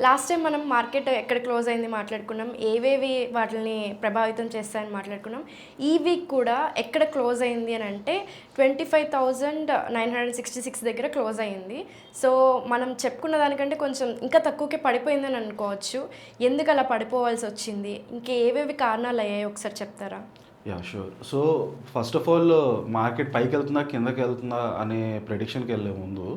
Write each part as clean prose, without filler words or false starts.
Last time మనం market ఎక్కడ close అయింది మాట్లాడుకున్నాం, ఏవేవి వాటిని ప్రభావితం చేస్తాయని మాట్లాడుకున్నాం. ఈ వీక్ కూడా ఎక్కడ క్లోజ్ అయింది అని అంటే 25,966 దగ్గర క్లోజ్ అయింది. సో మనం చెప్పుకున్న దానికంటే కొంచెం ఇంకా తక్కువకే పడిపోయిందని అనుకోవచ్చు. ఎందుకు అలా పడిపోవాల్సి వచ్చింది, ఇంకా ఏవేవి కారణాలు అయ్యాయి ఒకసారి చెప్తారా? Yeah sure. So first of all market పైకి వెళ్తుందా కిందకి వెళ్తుందా అనే ప్రెడిక్షన్కి వెళ్ళే ముందు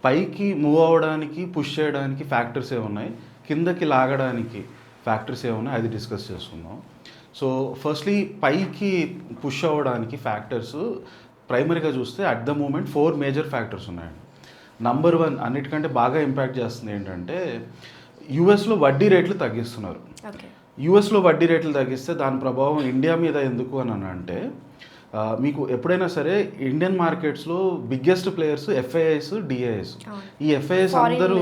పైకి మూవ్ అవ్వడానికి పుష్ చేయడానికి ఫ్యాక్టర్స్ ఏమున్నాయి, కిందకి లాగడానికి ఫ్యాక్టర్స్ ఏమున్నాయి, అది డిస్కస్ చేసుకుందాం. సో ఫస్ట్లీ పైకి పుష్ అవ్వడానికి ఫ్యాక్టర్స్ ప్రైమరీగా చూస్తే at the moment 4 major factors ఉన్నాయండి. నంబర్ 1 అన్నిటికంటే బాగా ఇంపాక్ట్ చేస్తుంది ఏంటంటే యూఎస్లో వడ్డీ రేట్లు తగ్గిస్తున్నారు. యూఎస్లో వడ్డీ రేట్లు తగ్గిస్తే దాని ప్రభావం ఇండియా మీద ఎందుకు అని అంటే మీకు ఎప్పుడైనా సరే ఇండియన్ మార్కెట్స్లో బిగ్గెస్ట్ ప్లేయర్స్ ఎఫ్ఐఐస్, డిఐఎస్. ఈ ఎఫ్ఐఐస్ అందరూ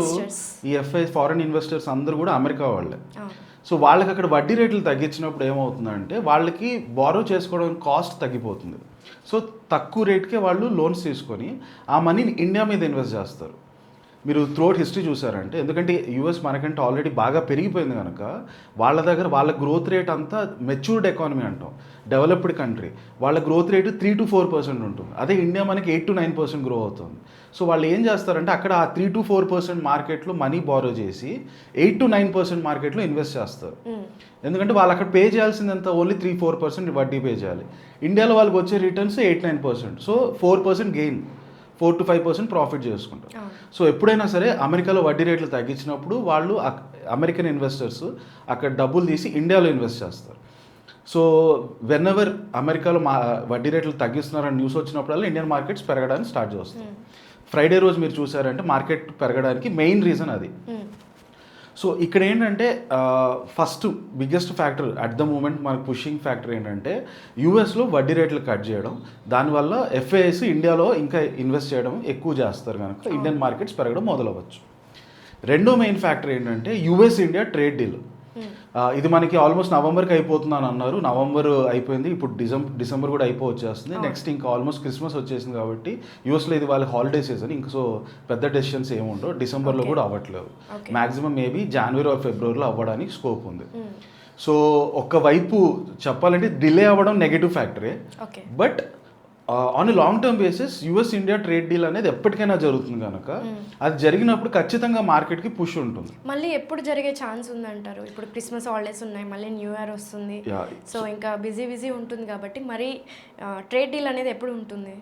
ఫారెన్ ఇన్వెస్టర్స్ అందరూ కూడా అమెరికా వాళ్ళే. సో వాళ్ళకి అక్కడ వడ్డీ రేట్లు తగ్గించినప్పుడు ఏమవుతుందంటే వాళ్ళకి బారో చేసుకోవడం కాస్ట్ తగ్గిపోతుంది. సో తక్కువ రేట్కే వాళ్ళు లోన్స్ తీసుకొని ఆ మనీని ఇండియా మీద ఇన్వెస్ట్ చేస్తారు. మీరు త్రూఅవుట్ హిస్టరీ చూసారంటే, ఎందుకంటే యూఎస్ మనకంటే ఆల్రెడీ బాగా పెరిగిపోయింది కనుక వాళ్ళ దగ్గర వాళ్ళ గ్రోత్ రేట్ అంతా మెచ్యూర్డ్ ఎకానమీ అంటాం, డెవలప్డ్ కంట్రీ, వాళ్ళ గ్రోత్ రేటు 3 to 4% ఉంటుంది. అదే ఇండియా మనకి 8 to 9% గ్రో అవుతుంది. సో వాళ్ళు ఏం చేస్తారంటే అక్కడ ఆ 3 to 4% మార్కెట్లో మనీ బారో చేసి 8 to 9% మార్కెట్లో ఇన్వెస్ట్ చేస్తారు. ఎందుకంటే వాళ్ళు అక్కడ పే చేయాల్సిందంత ఓన్లీ 3-4% వడ్డీ పే చేయాలి. ఇండియాలో వాళ్ళకి వచ్చే returns 8-9%. So 4% gain, 4 to 5% profit చేసుకుంటారు. సో ఎప్పుడైనా సరే అమెరికాలో వడ్డీ రేట్లు తగ్గించినప్పుడు వాళ్ళు అమెరికన్ ఇన్వెస్టర్స్ అక్కడ డబ్బులు తీసి ఇండియాలో ఇన్వెస్ట్ చేస్తారు. సో వెన్ ఎవర్ అమెరికాలో వడ్డీ రేట్లు తగ్గిస్తున్నారని న్యూస్ వచ్చినప్పుడల్లా ఇండియన్ మార్కెట్స్ పెరగడానికి స్టార్ట్ చేస్తాయి. ఫ్రైడే రోజు మీరు చూసారంటే మార్కెట్ పెరగడానికి మెయిన్ రీజన్ అది. సో ఇక్కడ ఏంటంటే first biggest factor at the moment మనకు పుషింగ్ ఫ్యాక్టర్ ఏంటంటే యూఎస్లో వడ్డీ రేట్లు కట్ చేయడం, దానివల్ల ఎఫ్ఐఐస్ ఇండియాలో ఇంకా ఇన్వెస్ట్ చేయడం ఎక్కువ చేస్తారు కనుక ఇండియన్ మార్కెట్స్ పెరగడం మొదలవచ్చు. రెండో మెయిన్ ఫ్యాక్టర్ ఏంటంటే యుఎస్ ఇండియా ట్రేడ్ డీల్. ఇది మనకి ఆల్మోస్ట్ నవంబర్కి అయిపోతుందని అన్నారు. నవంబర్ అయిపోయింది, ఇప్పుడు డిసెంబర్ కూడా అయిపోవచ్చేస్తుంది. నెక్స్ట్ ఇంకా ఆల్మోస్ట్ క్రిస్మస్ వచ్చేసింది కాబట్టి యూఎస్లో ఇది వాళ్ళ హాలిడే సీజన్, ఇంకా సో పెద్ద డెసిషన్స్ ఏముండవు. డిసెంబర్లో కూడా అవ్వట్లేదు, మ్యాక్సిమం మేబీ జనవరి ఆర్ ఫిబ్రవరిలో అవ్వడానికి స్కోప్ ఉంది. సో ఒకవైపు చెప్పాలంటే డిలే అవ్వడం నెగిటివ్ ఫ్యాక్టరే, but on long term basis US India trade deal అనేది ఎప్పటికైనా జరుగుతుంది కనుక అది జరిగినప్పుడు ఖచ్చితంగా మార్కెట్కి పుష్ ఉంటుంది. మళ్ళీ ఎప్పుడు జరిగే ఛాన్స్ ఉందంటారు? ఇప్పుడు క్రిస్మస్ హాలిడేస్ ఉన్నాయి, మళ్ళీ న్యూ ఇయర్ వస్తుంది, సో ఇంకా బిజీ ఉంటుంది కాబట్టి మరి ట్రేడ్ డీల్ అనేది ఎప్పుడు ఉంటుంది?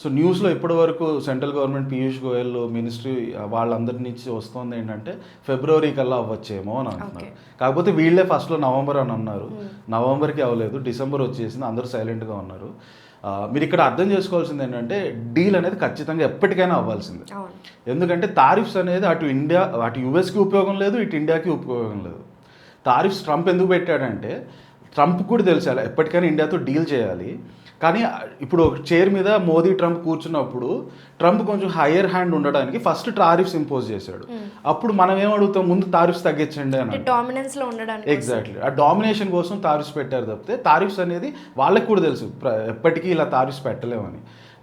సో న్యూస్లో ఇప్పటి వరకు central government Piyush Goyal ministry వాళ్ళందరి నుంచి వస్తుంది ఏంటంటే ఫిబ్రవరి కల్లా అవ్వచ్చేమో అని అంటున్నారు. కాకపోతే వీళ్ళే ఫస్ట్లో నవంబర్ అని అన్నారు, నవంబర్కి అవ్వలేదు, డిసెంబర్ వచ్చేసింది, అందరూ సైలెంట్గా ఉన్నారు. మీరు ఇక్కడ అర్థం చేసుకోవాల్సింది ఏంటంటే డీల్ అనేది ఖచ్చితంగా ఎప్పటికైనా అవ్వాల్సిందే. ఎందుకంటే టారిఫ్స్ అనేది అటు యుఎస్కి ఉపయోగం లేదు, ఇటు ఇండియాకి ఉపయోగం లేదు. టారిఫ్స్ ట్రంప్ ఎందుకు పెట్టాడంటే ట్రంప్ కూడా తెలుసు ఎప్పటికైనా ఇండియాతో డీల్ చేయాలి. కానీ ఇప్పుడు ఒక చైర్ మీద మోదీ ట్రంప్ కూర్చున్నప్పుడు ట్రంప్ కొంచెం హయ్యర్ హ్యాండ్ ఉండడానికి ఫస్ట్ టారిఫ్స్ ఇంపోజ్ చేశాడు. అప్పుడు మనం ఏమడుగుతాం, ముందు టారిఫ్స్ తగ్గించండి అని. ఎగ్జాక్ట్లీ ఆ డామినేషన్ కోసం టారిఫ్స్ పెట్టారు తప్పితే టారిఫ్స్ అనేది వాళ్ళకి కూడా తెలుసు ఎప్పటికీ ఇలా టారిఫ్స్ పెట్టలేమని.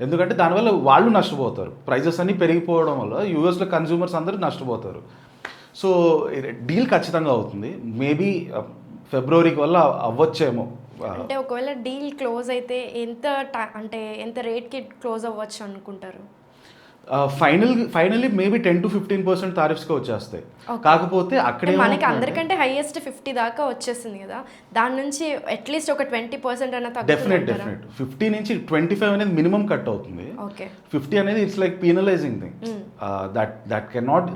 ఎందుకంటే దానివల్ల వాళ్ళు నష్టపోతారు, ప్రైజెస్ అన్నీ పెరిగిపోవడం వల్ల యూఎస్లో కన్జ్యూమర్స్ అందరూ నష్టపోతారు. సో డీల్ ఖచ్చితంగా అవుతుంది, మేబీ ఫిబ్రవరికి వల్ల అవ్వచ్చేమో. అంటే ఒకవేళ డీల్ క్లోజ్ అయితే ఎంత రేట్కి క్లోజ్ అవ్వచ్చు అనుకుంటారు? ఫైనల్లీ మేబీ 10 to 15% టారిఫ్స్గా వచ్చేస్తాయి. కాకపోతే అక్కడే మనకి అందరికంటే హైయెస్ట్ 50 దాకా వచ్చేసింది కదా, దాని నుంచి అట్లీస్ట్ ఒక 20% అన్న తగ్గుతుంది. డెఫినెట్ 50 నుంచి 25 అనేది మినిమం కట్ అవుతుంది. 50 అనేది it's like penalizing thing,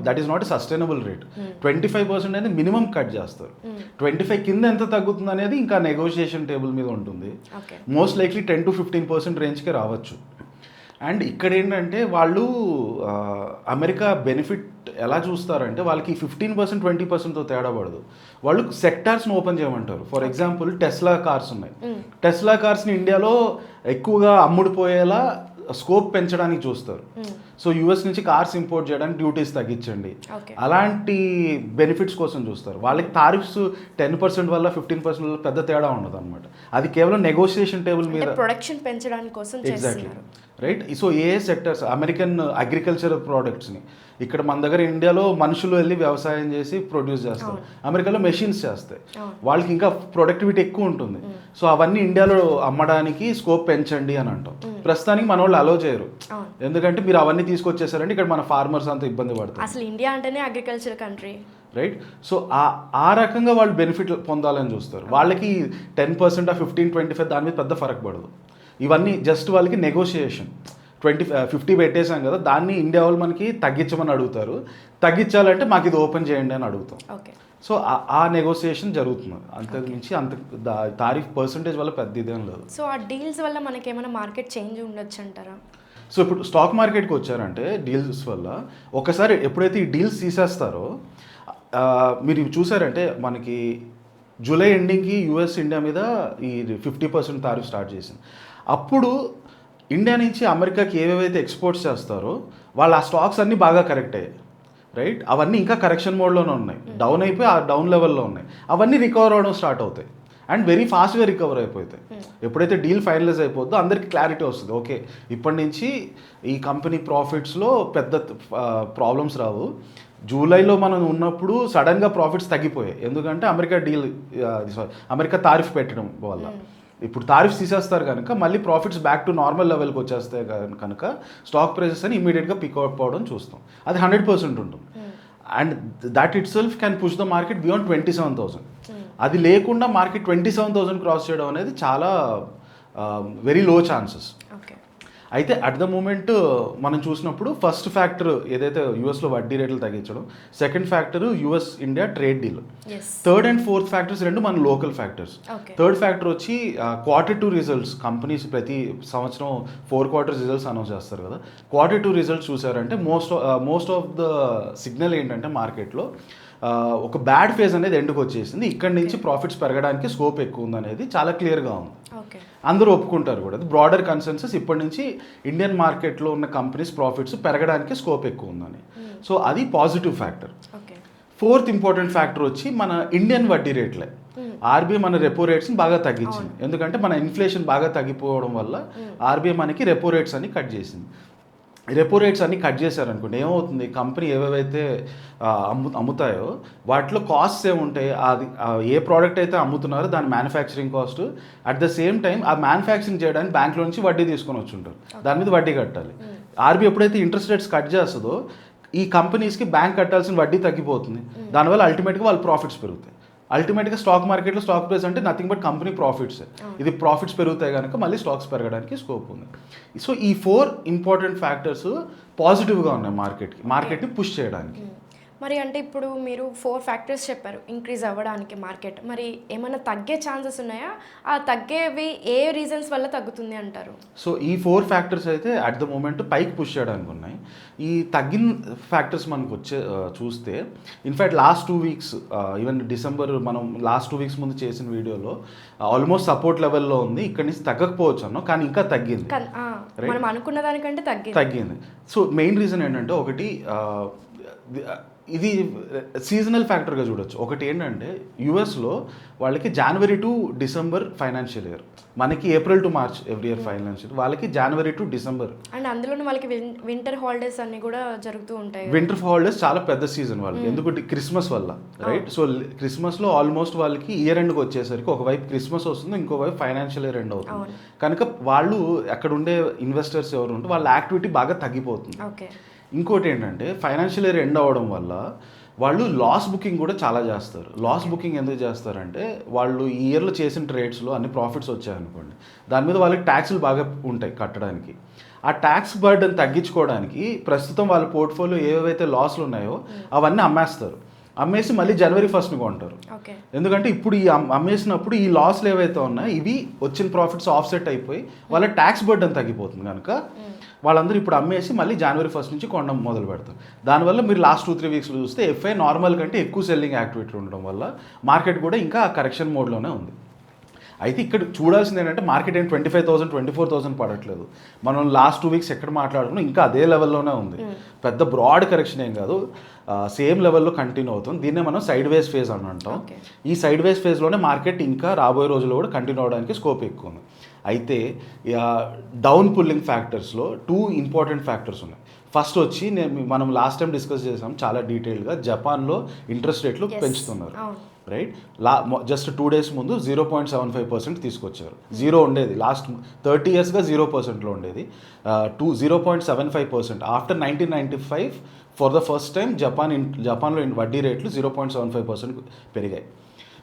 that is not a sustainable rate. 25% అనేది మినిమం కట్ చేస్తారు. 25 కింద ఎంత తగ్గుతుంది అనేది ఇంకా నెగోషియేషన్ టేబుల్ మీద ఉంటుంది. మోస్ట్ లైక్లీ 10 to 15% రేంజ్కి రావచ్చు. అండ్ ఇక్కడ ఏంటంటే వాళ్ళు అమెరికా బెనిఫిట్ ఎలా చూస్తారంటే వాళ్ళకి 15% 20%తో తేడా పడదు. వాళ్ళు సెక్టార్స్ని ఓపెన్ చేయమంటారు. ఫర్ ఎగ్జాంపుల్ టెస్లా కార్స్ ఉన్నాయి, టెస్లా కార్స్ని ఇండియాలో ఎక్కువగా అమ్ముడుపోయేలా స్కోప్ పెంచడానికి చూస్తారు. సో యూఎస్ నుంచి కార్స్ ఇంపోర్ట్ చేయడానికి డ్యూటీస్ తగ్గించండి, అలాంటి బెనిఫిట్స్ కోసం చూస్తారు. వాళ్ళకి టారిఫ్స్ 10% వల్ల 15% వల్ల పెద్ద తేడా ఉండదు అనమాట. అది కేవలం నెగోషియేషన్ టేబుల్ మీద ప్రొడక్షన్ పెంచడానికి కోసం చేస్తున్నారు. రైట్. సో ఏ సెక్టర్స్ అమెరికన్ అగ్రికల్చర్ ప్రోడక్ట్స్ని ఇక్కడ మన దగ్గర ఇండియాలో మనుషులు వెళ్ళి వ్యవసాయం చేసి ప్రొడ్యూస్ చేస్తారు, అమెరికాలో మెషిన్స్ చేస్తాయి, వాళ్ళకి ఇంకా ప్రొడక్టివిటీ ఎక్కువ ఉంటుంది. సో అవన్నీ ఇండియాలో అమ్మడానికి స్కోప్ పెంచండి అని అంటాం. ప్రస్తుతానికి మన వాళ్ళు అలో చేయరు, ఎందుకంటే మీరు అవన్నీ తీసుకొచ్చేసారంటే ఇక్కడ మన ఫార్మర్స్ అంతా ఇబ్బంది పడతారు. అసలు ఇండియా అంటేనే అగ్రికల్చర్ కంట్రీ, రైట్. సో ఆ రకంగా వాళ్ళు బెనిఫిట్ పొందాలని చూస్తారు. వాళ్ళకి 10% 15-25 దాని మీద పెద్ద ఫరక్ పడదు. ఇవన్నీ జస్ట్ వాళ్ళకి నెగోషియేషన్. 50 పెట్టేశాం కదా, దాన్ని ఇండియా వాళ్ళు మనకి తగ్గించమని అడుగుతారు. తగ్గించాలంటే మాకు ఇది ఓపెన్ చేయండి అని అడుగుతాం. సో ఆ నెగోషియేషన్ జరుగుతుంది. అంతకు మించి తారీఫ్ పర్సంటేజ్ వల్ల పెద్ద ఇదేం లేదు. సో ఆ డీల్స్ వల్ల మనకి ఏమైనా మార్కెట్ చేంజ్ ఉండొచ్చు అంటారా? సో ఇప్పుడు స్టాక్ మార్కెట్కి వచ్చారంటే డీల్స్ వల్ల ఒకసారి ఎప్పుడైతే ఈ డీల్స్ తీసేస్తారో, మీరు చూసారంటే మనకి జూలై ఎండింగ్కి యూఎస్ ఇండియా మీద ఈ 50% తారీఫ్ స్టార్ట్ చేసింది. అప్పుడు ఇండియా నుంచి అమెరికాకి ఏవేవైతే ఎక్స్పోర్ట్స్ చేస్తారో వాళ్ళు ఆ స్టాక్స్ అన్నీ బాగా కరెక్ట్ అయ్యాయి, రైట్. అవన్నీ ఇంకా కరెక్షన్ మోడ్లోనే ఉన్నాయి, డౌన్ అయిపోయి ఆ డౌన్ లెవెల్లో ఉన్నాయి. అవన్నీ రికవర్ అవ్వడం స్టార్ట్ అవుతాయి అండ్ వెరీ ఫాస్ట్గా రికవర్ అయిపోతాయి. ఎప్పుడైతే డీల్ ఫైనలైజ్ అయిపోద్దో అందరికీ క్లారిటీ వస్తుంది, ఓకే ఇప్పటి నుంచి ఈ కంపెనీ ప్రాఫిట్స్లో పెద్ద ప్రాబ్లమ్స్ రావు. జూలైలో మనం ఉన్నప్పుడు సడన్గా ప్రాఫిట్స్ తగ్గిపోయాయి, ఎందుకంటే అమెరికా తారీఫ్ పెట్టడం వల్ల. ఇప్పుడు తారీఫ్స్ తీసేస్తారు కనుక మళ్ళీ ప్రాఫిట్స్ బ్యాక్ టు నార్మల్ లెవెల్కి వచ్చేస్తాయి కనుక స్టాక్ ప్రైసెస్ అని ఇమీడియట్గా పికప్ అవడం చూస్తాం. అది 100% ఉంటుంది. And that it self can push the market beyond 27,000. అది లేకుండా మార్కెట్ 27,000 క్రాస్ చేయడం అనేది చాలా వెరీ లో ఛాన్సెస్. అయితే అట్ ద మూమెంట్ మనం చూసినప్పుడు ఫస్ట్ ఫ్యాక్టర్ ఏదైతే యూఎస్లో వడ్డీ రేట్లు తగ్గించడం, second factor US India trade deal, third and fourth factors రెండు మన లోకల్ ఫ్యాక్టర్స్. థర్డ్ ఫ్యాక్టర్ వచ్చి Q2 రిజల్ట్స్. కంపెనీస్ ప్రతి సంవత్సరం 4 quarters రిజల్ట్స్ అనౌన్స్ చేస్తారు కదా. Q2 రిజల్ట్స్ చూసారంటే మోస్ట్ ఆఫ్ ద సిగ్నల్ ఏంటంటే మార్కెట్లో ఒక బ్యాడ్ ఫేజ్ అనేది ఎండుకు వచ్చేసింది, ఇక్కడ నుంచి ప్రాఫిట్స్ పెరగడానికి స్కోప్ ఎక్కువ ఉంది అనేది చాలా క్లియర్గా ఉంది. అందరూ ఒప్పుకుంటారు కూడా. అది బ్రాడర్ కన్సెన్సస్ ఇప్పటి నుంచి ఇండియన్ మార్కెట్లో ఉన్న కంపెనీస్ ప్రాఫిట్స్ పెరగడానికి స్కోప్ ఎక్కువ ఉందని. సో అది positive factor. Fourth important factor వచ్చి మన ఇండియన్ వడ్డీ రేట్లే. ఆర్బీఐ మన రెపో రేట్స్ని బాగా తగ్గించింది, ఎందుకంటే మన ఇన్ఫ్లేషన్ బాగా తగ్గిపోవడం వల్ల ఆర్బీఐ మనకి రెపో రేట్స్ అన్ని కట్ చేసింది. రెపో రేట్స్ అన్ని కట్ చేశారనుకోండి, ఏమవుతుంది, కంపెనీ ఏవేవైతే అమ్ముతాయో వాటిలో కాస్ట్స్ ఏముంటాయి, అది ఏ ప్రోడక్ట్ అయితే అమ్ముతున్నారో దాని manufacturing cost, at the same time ఆ మ్యానుఫ్యాక్చరింగ్ చేయడానికి బ్యాంక్లో నుంచి వడ్డీ తీసుకొని వచ్చి ఉంటారు, దాని మీద వడ్డీ కట్టాలి. ఆర్బీఐ ఎప్పుడైతే ఇంట్రెస్ట్ రేట్స్ కట్ చేస్తుందో ఈ కంపెనీస్కి బ్యాంక్ కట్టాల్సిన వడ్డీ తగ్గిపోతుంది, దానివల్ల అల్టిమేట్గా వాళ్ళ ప్రాఫిట్స్ పెరుగుతాయి. అల్టిమేట్గా స్టాక్ మార్కెట్లో స్టాక్ ప్రైస్ అంటే నథింగ్ బట్ కంపెనీ ప్రాఫిట్స్. ఇది ప్రాఫిట్స్ పెరుగుతాయి కనుక మళ్ళీ స్టాక్స్ పెరగడానికి స్కోప్ ఉంది. సో ఈ 4 ఇంపార్టెంట్ ఫ్యాక్టర్స్ పాజిటివ్గా ఉన్నాయి మార్కెట్ని పుష్ చేయడానికి. మరి అంటే ఇప్పుడు మీరు 4 ఫ్యాక్టర్స్ చెప్పారు ఇంక్రీజ్ అవ్వడానికి మార్కెట్, మరి ఏమైనా తగ్గే ఛాన్సెస్ ఉన్నాయా? ఆ తగ్గేవి ఏ రీజన్స్ వల్ల తగ్గుతుంది అంటారు? సో ఈ 4 ఫ్యాక్టర్స్ అయితే అట్ ద మూమెంట్ పైకి పుష్ చేయడానికి ఉన్నాయి. ఈ తగ్గిన ఫ్యాక్టర్స్ మనకు చూస్తే in fact last 2 weeks even December మనం లాస్ట్ 2 weeks ముందు చేసిన వీడియోలో ఆల్మోస్ట్ సపోర్ట్ లెవెల్లో ఉంది, ఇక్కడి నుంచి తగ్గకపోవచ్చు అన్నాం, కానీ ఇంకా తగ్గింది. మనం అనుకున్న దానికంటే తగ్గింది. సో మెయిన్ రీజన్ ఏంటంటే ఒకటి ఇది సీజనల్ ఫ్యాక్టర్గా చూడొచ్చు. ఒకటి ఏంటంటే యూఎస్లో వాళ్ళకి జనవరి టు డిసెంబర్ ఫైనాన్షియల్ ఇయర్, మనకి April to March every year financial, వాళ్ళకి జనవరి టు డిసెంబర్. అండ్ అందులో వాళ్ళకి వింటర్ హాలిడేస్ అన్ని కూడా జరుగుతూ ఉంటాయి. వింటర్ హాలిడేస్ చాలా పెద్ద సీజన్ వాళ్ళకి, ఎందుకంటే క్రిస్మస్ వల్ల, రైట్. సో క్రిస్మస్లో ఆల్మోస్ట్ వాళ్ళకి ఇయర్ ఎండ్కి వచ్చేసరికి ఒకవైపు క్రిస్మస్ వస్తుంది, ఇంకోవైపు ఫైనాన్షియల్ ఇయర్ ఎండ్ అవుతుంది కనుక వాళ్ళు అక్కడ ఉండే ఇన్వెస్టర్స్ ఎవరు ఉంటే వాళ్ళ యాక్టివిటీ బాగా తగ్గిపోతుంది. ఇంకోటి ఏంటంటే ఫైనాన్షియల్ ఇయర్ ఎండ్ అవ్వడం వల్ల వాళ్ళు లాస్ బుకింగ్ కూడా చాలా చేస్తారు. లాస్ బుకింగ్ ఎందుకు చేస్తారంటే వాళ్ళు ఈ ఇయర్లో చేసిన ట్రేడ్స్లో అన్ని ప్రాఫిట్స్ వచ్చాయనుకోండి, దాని మీద వాళ్ళకి ట్యాక్స్లు బాగా ఉంటాయి కట్టడానికి. ఆ ట్యాక్స్ బర్డన్ తగ్గించుకోవడానికి ప్రస్తుతం వాళ్ళ పోర్ట్ఫోలియో ఏవైతే లాస్లు ఉన్నాయో అవన్నీ అమ్మేసి మళ్ళీ జనవరి 1st కొంటారు. ఎందుకంటే ఇప్పుడు ఈ అమ్మేసినప్పుడు ఈ లాస్లు ఏవైతే ఉన్నాయో ఇవి వచ్చిన ప్రాఫిట్స్ ఆఫ్సెట్ అయిపోయి వాళ్ళ ట్యాక్స్ బర్డన్ తగ్గిపోతుంది కనుక వాళ్ళందరూ ఇప్పుడు అమ్మేసి మళ్ళీ జనవరి 1st నుంచి కొనడం మొదలు పెడతారు. దానివల్ల మీరు లాస్ట్ 2-3 weeks చూస్తే ఎఫ్ఐ నార్మల్ కంటే ఎక్కువ సెల్లింగ్ యాక్టివిటీ ఉండడం వల్ల మార్కెట్ కూడా ఇంకా కరెక్షన్ మోడ్లోనే ఉంది. అయితే ఇక్కడ చూడాల్సింది ఏంటంటే మార్కెట్ ఏం 25,000 24,000 పడట్లేదు. మనం లాస్ట్ 2 వీక్స్ ఎక్కడ మాట్లాడుకున్నాం ఇంకా అదే లెవెల్లోనే ఉంది. పెద్ద బ్రాడ్ కరెక్షన్ ఏం కాదు, సేమ్ లెవెల్లో కంటిన్యూ అవుతుంది. దీన్నే మనం సైడ్ వేస్ ఫేజ్ అని అంటాం. ఈ సైడ్ వేస్ ఫేజ్లోనే మార్కెట్ ఇంకా రాబోయే రోజుల్లో కూడా కంటిన్యూ అవడానికి స్కోప్ ఎక్కువ ఉంది. అయితే డౌన్ పుల్లింగ్ ఫ్యాక్టర్స్లో 2 ఇంపార్టెంట్ ఫ్యాక్టర్స్ ఉన్నాయి. ఫస్ట్ వచ్చి మనం లాస్ట్ టైం డిస్కస్ చేసాం చాలా డీటెయిల్గా, జపాన్లో ఇంట్రెస్ట్ రేట్లు పెంచుతున్నారు. రైట్, జస్ట్ 2 days ముందు 0.75% తీసుకొచ్చారు. 0 ఉండేది లాస్ట్ 30 yearsగా 0%లో ఉండేది, 0.75%. After 1995 for the first time జపాన్లో వడ్డీ రేట్లు 0.75% పెరిగాయి.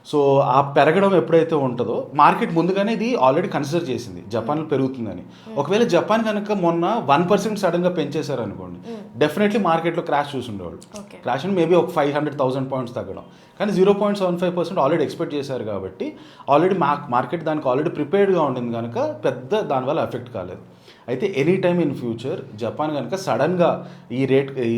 సో ఆ పెరగడం ఎప్పుడైతే ఉంటుందో మార్కెట్ ముందుగానే ఇది ఆల్రెడీ కన్సిడర్ చేసింది జపాన్లో పెరుగుతుందని. ఒకవేళ జపాన్ కనుక మొన్న 1% సడన్గా పెంచేశారు అనుకోండి, డెఫినెట్లీ మార్కెట్లో క్రాష్ చూసుండేవాళ్ళు. క్రాష్ అని మేబీ ఒక 500,000 points తగ్గడం. కానీ 0.75% ఆల్రెడీ ఎక్స్పెక్ట్ చేశారు కాబట్టి ఆల్రెడీ మార్కెట్ దానికి ఆల్రెడీ ప్రిపేర్డ్గా ఉండింది కనుక పెద్ద దానివల్ల ఎఫెక్ట్ కాలేదు. అయితే any time in future Japan కనుక సడన్గా ఈ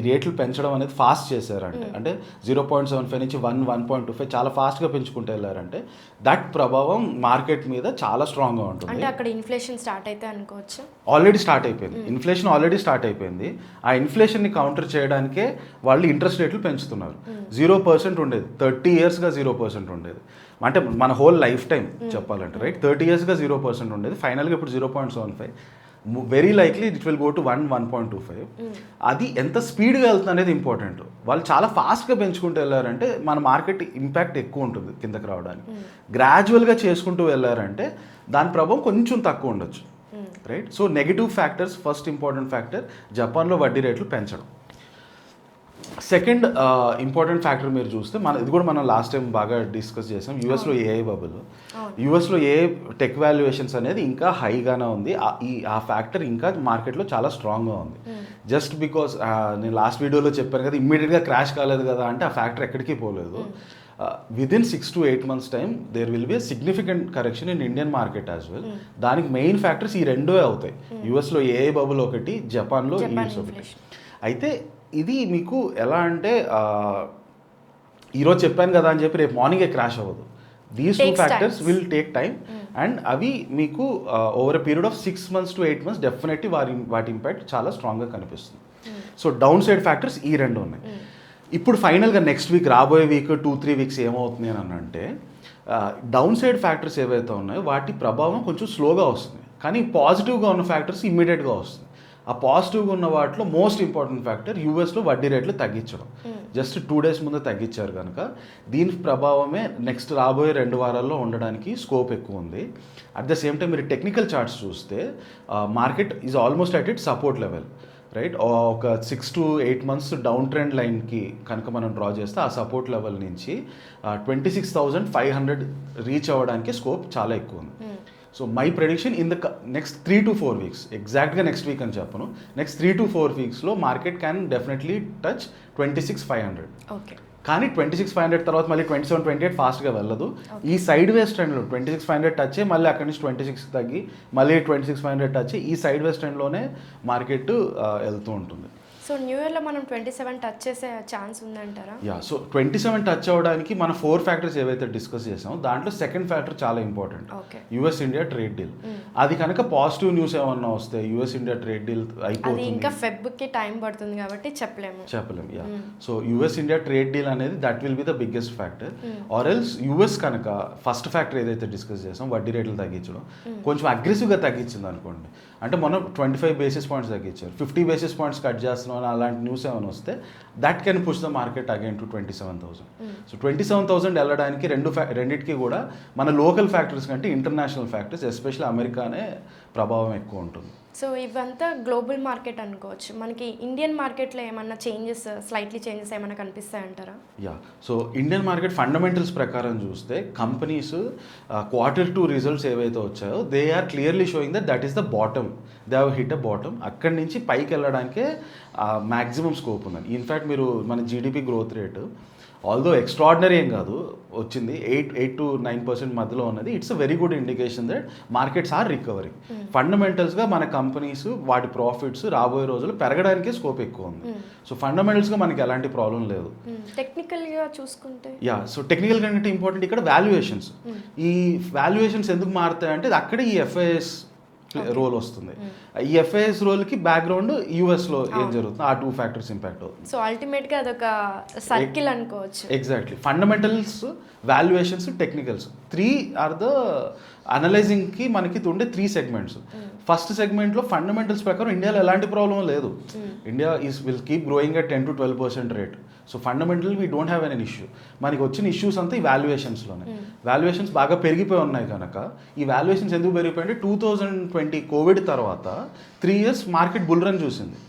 రేట్లు పెంచడం అనేది ఫాస్ట్ చేశారంటే, అంటే 0.75 నుంచి 1.25 చాలా ఫాస్ట్గా పెంచుకుంటూ వెళ్ళారంటే దట్ ప్రభావం మార్కెట్ మీద చాలా స్ట్రాంగ్గా ఉంటుంది. అంటే అక్కడ ఇన్ఫ్లేషన్ స్టార్ట్ అయితే అనుకోవచ్చు. ఆల్రెడీ స్టార్ట్ అయిపోయింది, ఇన్ఫ్లేషన్ ఆల్రెడీ స్టార్ట్ అయిపోయింది. ఆ ఇన్ఫ్లేషన్ని కౌంటర్ చేయడానికే వాళ్ళు ఇంట్రెస్ట్ రేట్లు పెంచుతున్నారు. 0% ఉండేది, 30 yearsగా 0% ఉండేది. అంటే మన హోల్ లైఫ్ టైం చెప్పాలంటే రైట్, 30 yearsగా 0% ఉండేది. ఫైనల్గా ఇప్పుడు 0.75, very likely it will go to 1.25. అది ఎంత స్పీడ్గా వెళ్తుంది అనేది ఇంపార్టెంట్. వాళ్ళు చాలా ఫాస్ట్గా పెంచుకుంటూ వెళ్ళారంటే మన మార్కెట్ ఇంపాక్ట్ ఎక్కువ ఉంటుంది కిందకి రావడానికి. గ్రాడ్యువల్గా చేసుకుంటూ వెళ్ళారంటే దాని ప్రభావం కొంచెం తక్కువ ఉండొచ్చు. Right, so negative factors, first important factor జపాన్లో వడ్డీ రేట్లు పెంచడం. సెకండ్ ఇంపార్టెంట్ ఫ్యాక్టర్ మీరు చూస్తే ఇది కూడా మనం లాస్ట్ టైం బాగా డిస్కస్ చేసాం, యూఎస్లో ఏఐ బబుల్. యూఎస్లో ఏఐ టెక్ వాల్యుయేషన్స్ అనేది ఇంకా హైగానే ఉంది. ఆ ఫ్యాక్టర్ ఇంకా మార్కెట్లో చాలా స్ట్రాంగ్గా ఉంది. జస్ట్ బికాస్ నేను లాస్ట్ వీడియోలో చెప్పాను కదా ఇమ్మీడియట్గా క్రాష్ కాలేదు కదా అంటే ఆ ఫ్యాక్టర్ ఎక్కడికి పోలేదు. Within 6 to 8 months time there will be significant correction in Indian market as well. దానికి మెయిన్ ఫ్యాక్టర్స్ ఈ రెండో అవుతాయి, యూఎస్లో ఏఐ బబుల్ ఒకటి, జపాన్లో ఈల్డ్స్ ఒకటి. అయితే ఇది మీకు ఎలా అంటే ఈరోజు చెప్పాను కదా అని చెప్పి రేపు మార్నింగే క్రాష్ అవ్వదు. These 2 factors will take time and అవి మీకు over a period of 6 months to 8 months definitely వాటి ఇంపాక్ట్ చాలా స్ట్రాంగ్గా కనిపిస్తుంది. సో డౌన్ సైడ్ ఫ్యాక్టర్స్ ఈ రెండు ఉన్నాయి. ఇప్పుడు ఫైనల్గా నెక్స్ట్ వీక్, రాబోయే వీక్ 2-3 weeks ఏమవుతుంది అని అంటే డౌన్ సైడ్ ఫ్యాక్టర్స్ ఏవైతే ఉన్నాయో వాటి ప్రభావం కొంచెం స్లోగా వస్తుంది, కానీ పాజిటివ్గా ఉన్న ఫ్యాక్టర్స్ ఇమ్మీడియట్గా వస్తుంది. ఆ పాజిటివ్గా ఉన్న వాటిలో మోస్ట్ ఇంపార్టెంట్ ఫ్యాక్టర్ యూఎస్లో వడ్డీ రేట్లు తగ్గించడం. జస్ట్ 2 days ముందు తగ్గించారు కనుక దీని ప్రభావమే నెక్స్ట్ రాబోయే 2 వారాల్లో ఉండడానికి స్కోప్ ఎక్కువ ఉంది. అట్ ద సేమ్ టైం మీరు టెక్నికల్ చార్ట్స్ చూస్తే market is almost at it support level. Right, ఒక 6 to 8 months డౌన్ ట్రెండ్ లైన్కి కనుక మనం డ్రా చేస్తే ఆ సపోర్ట్ లెవెల్ నుంచి 26,500 రీచ్ అవ్వడానికి స్కోప్ చాలా ఎక్కువ ఉంది. So my prediction in the next 3 to 4 weeks, ఎగ్జాక్ట్గా నెక్స్ట్ వీక్ అని చెప్పను, నెక్స్ట్ 3 to 4 weeksలో మార్కెట్ క్యాన్ డెఫినెట్లీ టచ్ 26,500. కానీ 26,500 తర్వాత మళ్ళీ 27-28 ఫాస్ట్గా వెళ్ళదు. ఈ సైడ్ వేస్ ట్రెండ్లో 26,500 టచ్ అయ్యి మళ్ళీ అక్కడి నుంచి 26 తగ్గి మళ్ళీ 26,500 టచ్ ఈ సైడ్ వేస్ ట్రెండ్లోనే మార్కెట్ వెళ్తూ ఉంటుంది. సో న్యూ ఇయర్లో మనం 27 టచ్ చేసే ఛాన్స్ ఉందంటారా? సో 27 టచ్ అవ్వడానికి మన 4 ఫ్యాక్టర్స్ ఏవైతే డిస్కస్ చేసామో దాంట్లో సెకండ్ ఫ్యాక్టర్ చాలా important, US India trade deal. అది కనుక పాజిటివ్ న్యూస్ ఏమన్నా వస్తే యుఎస్ ఇండియా ట్రేడ్ డీల్ అయిపోతుంది, ఇంకా ఫెబ్కి టైం పడుతుంది కాబట్టి చెప్పలేము. So US India trade deal అనేది that will be the biggest factor. Or else US కనుక ఫస్ట్ ఫ్యాక్టర్ ఏదైతే డిస్కస్ చేసాం వడ్డీ రేట్లు తగ్గించడం కొంచెం అగ్రెసివ్గా తగ్గించింది అనుకోండి, అంటే మనం 25 basis points తగ్గించారు, 50 basis points కట్ చేస్తున్నాం అలాంటి న్యూస్ ఏమైనా వస్తే that can push the market again to 27,000. So 27,000 వెళ్ళడానికి రెండింటికి కూడా మన లోకల్ ఫ్యాక్టర్స్ కంటే ఇంటర్నేషనల్ ఫ్యాక్టర్స్ ఎస్పెషల్లీ అమెరికానే ప్రభావం ఎక్కువ ఉంటుంది. సో ఇవంతా గ్లోబల్ మార్కెట్ అనుకోవచ్చు. మనకి ఇండియన్ మార్కెట్లో ఏమన్నా స్లైట్లీ చేంజెస్ ఏమైనా కనిపిస్తాయంటారా? సో ఇండియన్ మార్కెట్ ఫండమెంటల్స్ ప్రకారం చూస్తే కంపెనీస్ Q2 రిజల్ట్స్ ఏవైతే వచ్చాయో they are clearly showing that is the bottom, they have hit a bottom. అక్కడి నుంచి పైకి వెళ్ళడానికే మ్యాక్సిమం స్కోప్ ఉందండి. ఇన్ఫ్యాక్ట్ మీరు మన GDP growth rate although extraordinary ఏం కాదు వచ్చింది 8 to 9% మధ్యలో ఉన్నది. It's a very good indication that markets are recovering. ఫండమెంటల్స్గా మన కంపెనీస్ వాటి ప్రాఫిట్స్ రాబోయే రోజులు పెరగడానికే స్కోప్ ఎక్కువ ఉంది. సో ఫండమెంటల్స్గా మనకి ఎలాంటి ప్రాబ్లం లేదు. టెక్నికల్గా చూసుకుంటే సో టెక్నికల్ కంటే ఇంపార్టెంట్ ఇక్కడ వాల్యుయేషన్స్. ఈ వాల్యుయేషన్స్ ఎందుకు మారుతాయంటే అక్కడే ఈ ఎఫ్ఐఎస్ రోల్ వస్తుంది. ఈ ఎఫ్ఐఎస్ రోల్కి బ్యాక్గ్రౌండ్ యూఎస్లో ఏం జరుగుతుంది, ఆ 2 factors ఇంపాక్ట్ అవుతుంది. సో అల్టిమేట్గా అదొక సర్కిల్ అనుకోవచ్చు. Exactly. Fundamentals, valuations, technicals 3 are the అనలైజింగ్కి మనకి ఉండే 3 segments. ఫస్ట్ సెగ్మెంట్లో ఫండమెంటల్స్ ప్రకారం ఇండియాలో ఎలాంటి ప్రాబ్లం లేదు. India will keep growing at 10 to 12% rate. So fundamental we don't have an issue. మనకి వచ్చిన ఇష్యూస్ అంతా ఈ వాల్యుయేషన్స్లోనే. వాల్యుయేషన్స్ బాగా పెరిగిపోయి ఉన్నాయి కనుక ఈ వాల్యుయేషన్స్ ఎందుకు పెరిగిపోయింటే 2020 కోవిడ్ తర్వాత 3 years మార్కెట్ బుల్ రన్ చూసింది.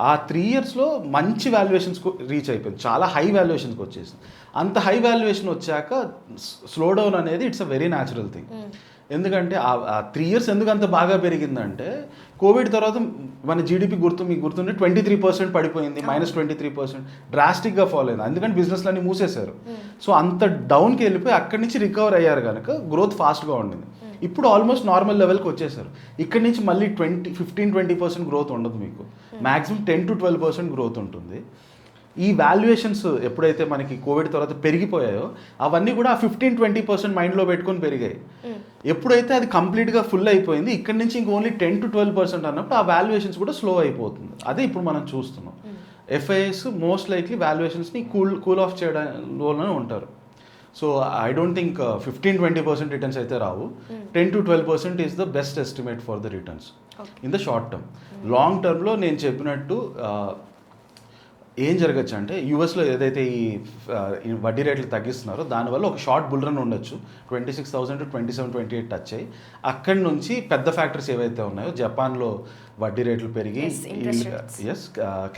ఆ 3 yearsలో మంచి వాల్యుయేషన్స్ రీచ్ అయిపోయింది, చాలా హై వాల్యుయేషన్స్కి వచ్చేసింది. అంత హై వాల్యుయేషన్ వచ్చాక స్లో డౌన్ అనేది it's a very natural thing. ఎందుకంటే ఆ 3 years ఎందుకు అంత బాగా పెరిగిందంటే కోవిడ్ తర్వాత మన జీడిపి మీకు గుర్తుంటే 23% పడిపోయింది, -23% డ్రాస్టిక్గా ఫాలో అయింది. ఎందుకంటే బిజినెస్లన్నీ మూసేశారు. సో అంత డౌన్కి వెళ్ళిపోయి అక్కడి నుంచి రికవర్ అయ్యారు కనుక గ్రోత్ ఫాస్ట్గా ఉండింది. ఇప్పుడు ఆల్మోస్ట్ నార్మల్ లెవెల్కి వచ్చేసారు. ఇక్కడి నుంచి మళ్ళీ 15-20% గ్రోత్ ఉండదు మీకు. మ్యాక్సిమం 10 to 12% గ్రోత్ ఉంటుంది. ఈ వాల్యుయేషన్స్ ఎప్పుడైతే మనకి కోవిడ్ తర్వాత పెరిగిపోయాయో అవన్నీ కూడా 15-20% మైండ్లో పెట్టుకొని పెరిగాయి. ఎప్పుడైతే అది కంప్లీట్గా ఫుల్ అయిపోయింది, ఇక్కడ నుంచి ఇంక ఓన్లీ 10 to 12% అన్నప్పుడు ఆ వాల్యుయేషన్స్ కూడా స్లో అయిపోతుంది. అదే ఇప్పుడు మనం చూస్తున్నాం. ఎఫ్ఐఎస్ మోస్ట్ లైక్లీ వాల్యుయేషన్స్ని కూల్ ఆఫ్ చేయడంలోనే ఉంటారు. So I don't think 15-20% returns అయితే రావు. 10 to 12% is the best estimate for the returns in the short term. Long టర్మ్లో నేను చెప్పినట్టు ఏం జరగచ్చు అంటే యూఎస్లో ఏదైతే ఈ వడ్డీ రేట్లు తగ్గిస్తున్నారో దానివల్ల ఒక షార్ట్ బుల్ రన్ ఉండొచ్చు. 26,000 to 27-28 టచ్ అయ్యి అక్కడి నుంచి పెద్ద ఫ్యాక్టర్స్ ఏవైతే ఉన్నాయో జపాన్లో వడ్డీ రేట్లు పెరిగి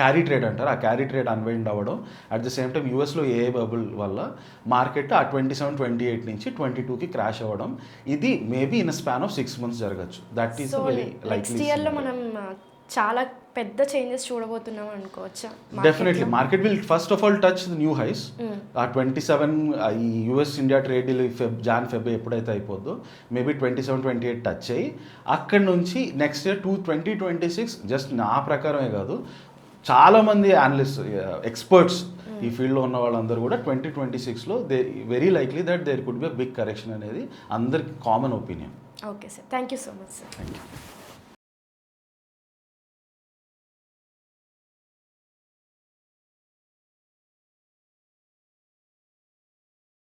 క్యారీ ట్రేడ్ అంటారు, ఆ క్యారీ ట్రేడ్ అన్వైండ్ అవ్వడం, అట్ ద సేమ్ టైం యూఎస్లో ఏ బబుల్ వల్ల మార్కెట్ ఆ 27-28 నుంచి 22కి క్రాష్ అవ్వడం, ఇది maybe in span of 6 months జరగచ్చు. That is very likely. మనం చాలా పెద్ద చేంజెస్ చూడబోతున్నాం అనుకోవచ్చా? Definitely market will first of all touch the new highs. ఆ 27 ఈ US India trade deal Jan-Feb ఎప్పుడైతే అయిపోద్దో మేబీ 27-28 టచ్ అయ్యి అక్కడి నుంచి నెక్స్ట్ ఇయర్ 2026 జస్ట్ నా ప్రకారమే కాదు చాలామంది అనలిస్ట్ ఎక్స్పర్ట్స్ ఈ ఫీల్డ్లో ఉన్న వాళ్ళందరూ కూడా 2026లో very likely that there could be big correction అనేది అందరికి common opinion. Okay sir, thank you so much sir. Thank you.